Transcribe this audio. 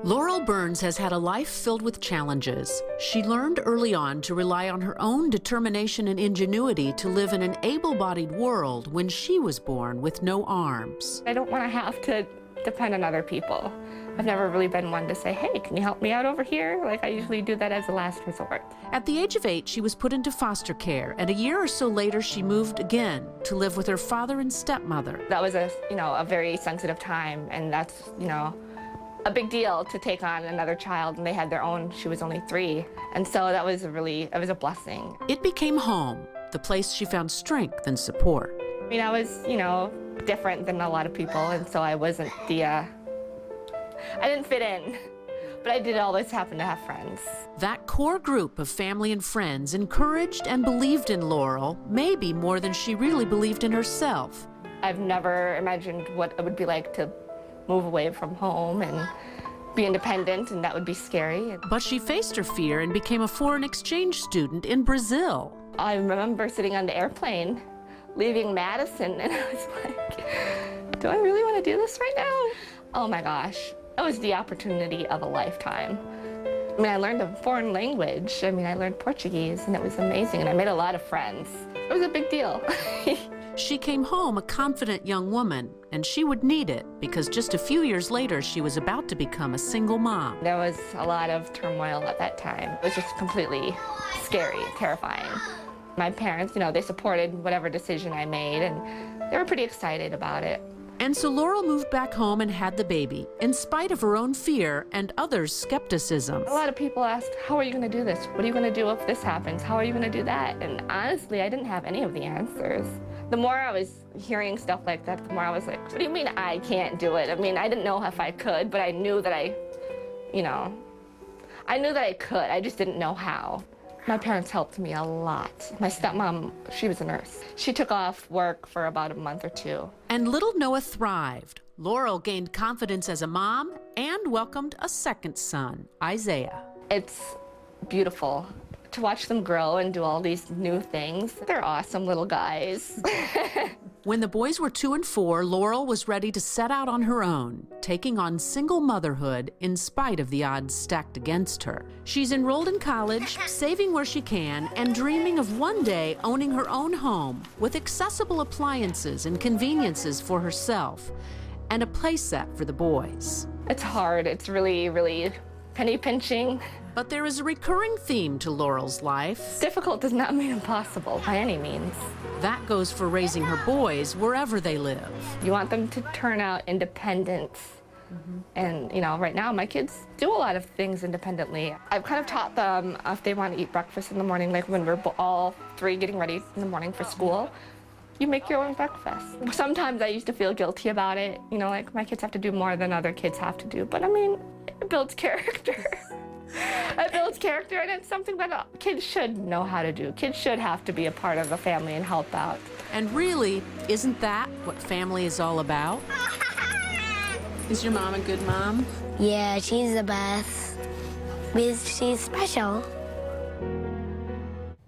Laurel Burns has had a life filled with challenges. She learned early on to rely on her own determination and ingenuity to live in an able-bodied world when she was born with no arms. I don't want to have to depend on other people. I've never really been one to say, hey, can you help me out over here? Like, I usually do that as a last resort. At the age of 8, she was put into foster care, and a year or so later, she moved again to live with her father and stepmother. That was a very sensitive time, and that's, a big deal to take on another child, and they had their own. She was only 3, and so that was it was a blessing. It became home, the place she found strength and support. I mean, I was, different than a lot of people, and so I wasn't I didn't fit in, but I did always happen to have friends. That core group of family and friends encouraged and believed in Laurel, maybe more than she really believed in herself. I've never imagined what it would be like to move away from home and be independent, and that would be scary. But she faced her fear and became a foreign exchange student in Brazil. I remember sitting on the airplane, leaving Madison, and I was like, do I really want to do this right now? Oh my gosh, it was the opportunity of a lifetime. I mean, I learned a foreign language. I mean, I learned Portuguese, and it was amazing, and I made a lot of friends. It was a big deal. She came home a confident young woman, and she would need it because just a few years later, she was about to become a single mom. There was a lot of turmoil at that time. It was just completely scary, terrifying. My parents, they supported whatever decision I made, and they were pretty excited about it. And so Laurel moved back home and had the baby, in spite of her own fear and others' skepticism. A lot of people asked, how are you going to do this? What are you going to do if this happens? How are you going to do that? And honestly, I didn't have any of the answers. The more I was hearing stuff like that, the more I was like, what do you mean I can't do it? I mean, I didn't know if I could, but I knew that I knew that I could. I just didn't know how. My parents helped me a lot. My stepmom, she was a nurse. She took off work for about a month or 2. And little Noah thrived. Laurel gained confidence as a mom and welcomed a second son, Isaiah. It's beautiful to watch them grow and do all these new things. They're awesome little guys. When the boys were 2 and 4, Laurel was ready to set out on her own, taking on single motherhood in spite of the odds stacked against her. She's enrolled in college, saving where she can, and dreaming of one day owning her own home with accessible appliances and conveniences for herself, and a playset for the boys. It's hard. It's really, really penny pinching. But there is a recurring theme to Laurel's life. Difficult does not mean impossible by any means. That goes for raising her boys wherever they live. You want them to turn out independent. And, right now my kids do a lot of things independently. I've kind of taught them if they want to eat breakfast in the morning, like when we're all 3 getting ready in the morning for school, you make your own breakfast. Sometimes I used to feel guilty about it, like my kids have to do more than other kids have to do, but I mean, it builds character. It builds character, and it's something that kids should know how to do. Kids should have to be a part of the family and help out. And really, isn't that what family is all about? Is your mom a good mom? Yeah, she's the best. Because she's special.